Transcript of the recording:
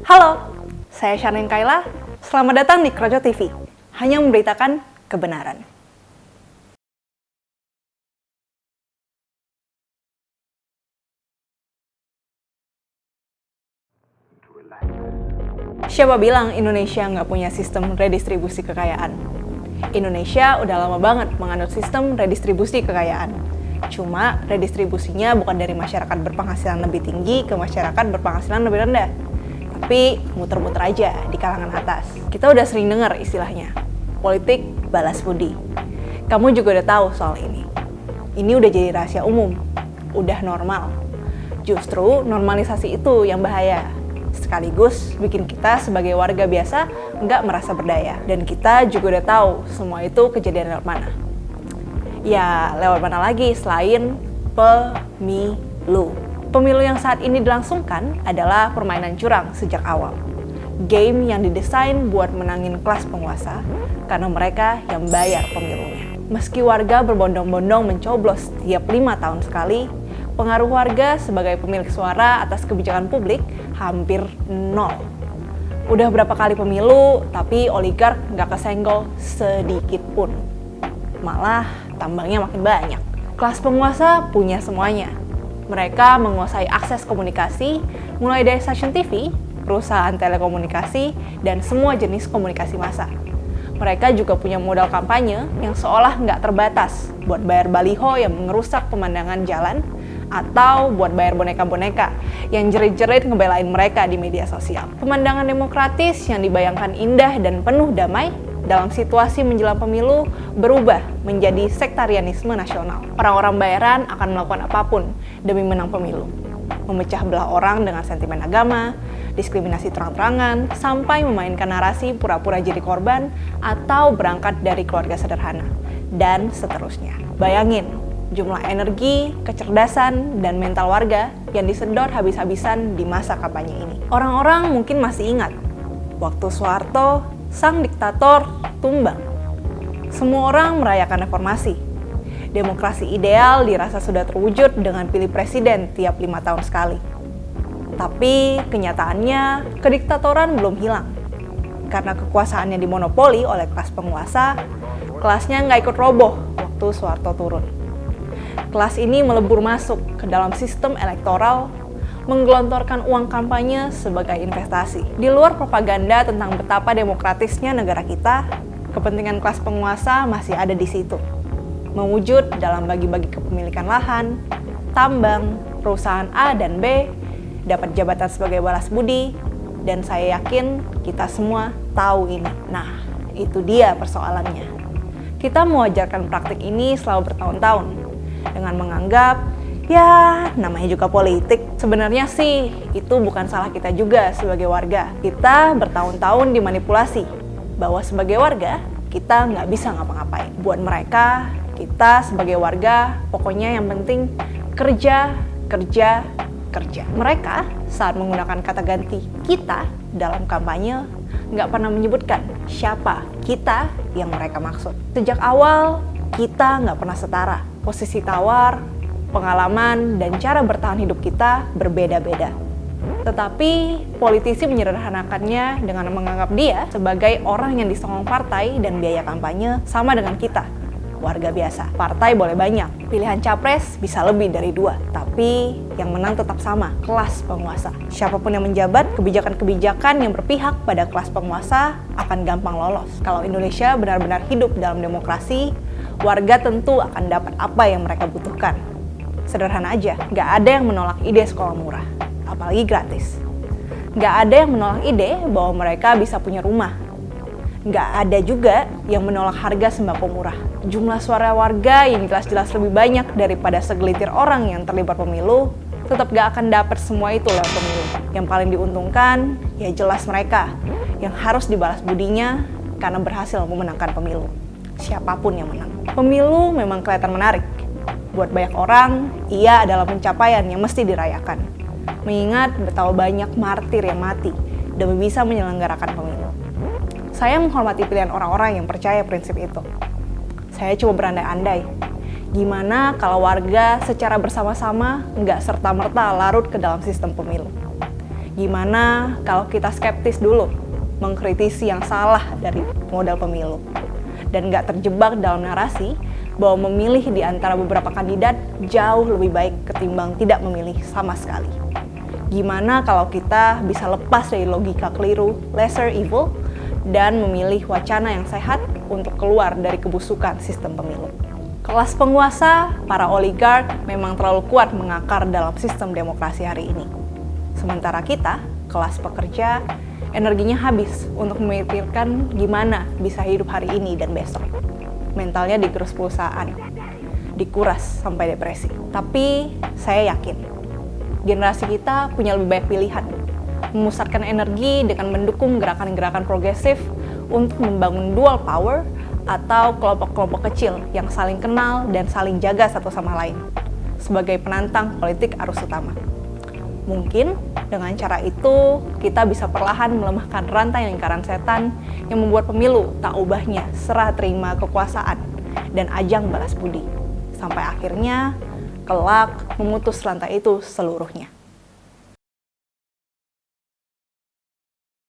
Halo, saya Shaneng Kaila. Selamat datang di Kroco TV, hanya memberitakan kebenaran. Siapa bilang Indonesia nggak punya sistem redistribusi kekayaan? Indonesia udah lama banget menganut sistem redistribusi kekayaan. Cuma redistribusinya bukan dari masyarakat berpenghasilan lebih tinggi ke masyarakat berpenghasilan lebih rendah. Tapi muter-muter aja di kalangan atas. Kita udah sering dengar istilahnya, politik balas budi. Kamu juga udah tahu soal ini. Ini udah jadi rahasia umum, udah normal. Justru normalisasi itu yang bahaya. Sekaligus bikin kita sebagai warga biasa nggak merasa berdaya. Dan kita juga udah tahu semua itu kejadian lewat mana. Ya, lewat mana lagi selain pemilu. Pemilu yang saat ini dilangsungkan adalah permainan curang sejak awal. Game yang didesain buat menangin kelas penguasa karena mereka yang bayar pemilunya. Meski warga berbondong-bondong mencoblos setiap 5 tahun sekali, pengaruh warga sebagai pemilik suara atas kebijakan publik hampir nol. Udah berapa kali pemilu, tapi oligark nggak kesenggol sedikit pun. Malah tambangnya makin banyak. Kelas penguasa punya semuanya. Mereka menguasai akses komunikasi, mulai dari stasiun TV, perusahaan telekomunikasi, dan semua jenis komunikasi massa. Mereka juga punya modal kampanye yang seolah nggak terbatas buat bayar baliho yang mengerusak pemandangan jalan, atau buat bayar boneka-boneka yang jerit-jerit ngebelain mereka di media sosial. Pemandangan demokratis yang dibayangkan indah dan penuh damai dalam situasi menjelang pemilu berubah menjadi sektarianisme nasional. Orang-orang bayaran akan melakukan apapun demi menang pemilu. Memecah belah orang dengan sentimen agama, diskriminasi terang-terangan, sampai memainkan narasi pura-pura jadi korban atau berangkat dari keluarga sederhana, dan seterusnya. Bayangin, jumlah energi, kecerdasan, dan mental warga yang disedot habis-habisan di masa kampanye ini. Orang-orang mungkin masih ingat, waktu Soeharto, sang diktator, tumbang. Semua orang merayakan reformasi. Demokrasi ideal dirasa sudah terwujud dengan pilih presiden tiap 5 tahun sekali. Tapi kenyataannya, kediktatoran belum hilang. Karena kekuasaannya dimonopoli oleh kelas penguasa, kelasnya nggak ikut roboh waktu Soeharto turun. Kelas ini melebur masuk ke dalam sistem elektoral, menggelontorkan uang kampanye sebagai investasi. Di luar propaganda tentang betapa demokratisnya negara kita, kepentingan kelas penguasa masih ada di situ. Mewujud dalam bagi-bagi kepemilikan lahan, tambang, perusahaan A dan B, dapat jabatan sebagai balas budi, dan saya yakin kita semua tahu ini. Nah, itu dia persoalannya. Kita mewajarkan praktik ini selama bertahun-tahun, dengan menganggap, ya, namanya juga politik. Sebenarnya sih, itu bukan salah kita juga sebagai warga. Kita bertahun-tahun dimanipulasi, bahwa sebagai warga, kita nggak bisa ngapa-ngapain. Buat mereka, kita sebagai warga, pokoknya yang penting kerja, kerja, kerja. Mereka saat menggunakan kata ganti kita dalam kampanye, nggak pernah menyebutkan siapa kita yang mereka maksud. Sejak awal, kita nggak pernah setara. Posisi tawar, pengalaman, dan cara bertahan hidup kita berbeda-beda. Tetapi politisi menyederhanakannya dengan menganggap dia sebagai orang yang disokong partai dan biaya kampanye sama dengan kita, warga biasa. Partai boleh banyak, pilihan capres bisa lebih dari 2, tapi yang menang tetap sama, kelas penguasa. Siapapun yang menjabat, kebijakan-kebijakan yang berpihak pada kelas penguasa akan gampang lolos. Kalau Indonesia benar-benar hidup dalam demokrasi, warga tentu akan dapat apa yang mereka butuhkan. Sederhana aja, nggak ada yang menolak ide sekolah murah, apalagi gratis. Nggak ada yang menolak ide bahwa mereka bisa punya rumah. Nggak ada juga yang menolak harga sembako murah. Jumlah suara warga yang jelas-jelas lebih banyak daripada segelintir orang yang terlibat pemilu, tetap nggak akan dapat semua itu lewat pemilu. Yang paling diuntungkan, ya jelas mereka, yang harus dibalas budinya karena berhasil memenangkan pemilu. Siapapun yang menang. Pemilu memang kelihatan menarik. Buat banyak orang, ia adalah pencapaian yang mesti dirayakan. Mengingat betapa banyak martir yang mati demi bisa menyelenggarakan pemilu. Saya menghormati pilihan orang-orang yang percaya prinsip itu. Saya cuma berandai-andai. Gimana kalau warga secara bersama-sama nggak serta-merta larut ke dalam sistem pemilu? Gimana kalau kita skeptis dulu, mengkritisi yang salah dari model pemilu, dan nggak terjebak dalam narasi bahwa memilih di antara beberapa kandidat jauh lebih baik ketimbang tidak memilih sama sekali. Gimana kalau kita bisa lepas dari logika keliru, lesser evil, dan memilih wacana yang sehat untuk keluar dari kebusukan sistem pemilu. Kelas penguasa, para oligark, memang terlalu kuat mengakar dalam sistem demokrasi hari ini. Sementara kita, kelas pekerja, energinya habis untuk memikirkan gimana bisa hidup hari ini dan besok. Mentalnya digerus perusahaan, dikuras sampai depresi. Tapi saya yakin, generasi kita punya lebih banyak pilihan. Memusatkan energi dengan mendukung gerakan-gerakan progresif untuk membangun dual power atau kelompok-kelompok kecil yang saling kenal dan saling jaga satu sama lain sebagai penantang politik arus utama. Mungkin dengan cara itu kita bisa perlahan melemahkan rantai lingkaran setan yang membuat pemilu tak ubahnya serah terima kekuasaan dan ajang balas budi, sampai akhirnya kelak memutus rantai itu seluruhnya.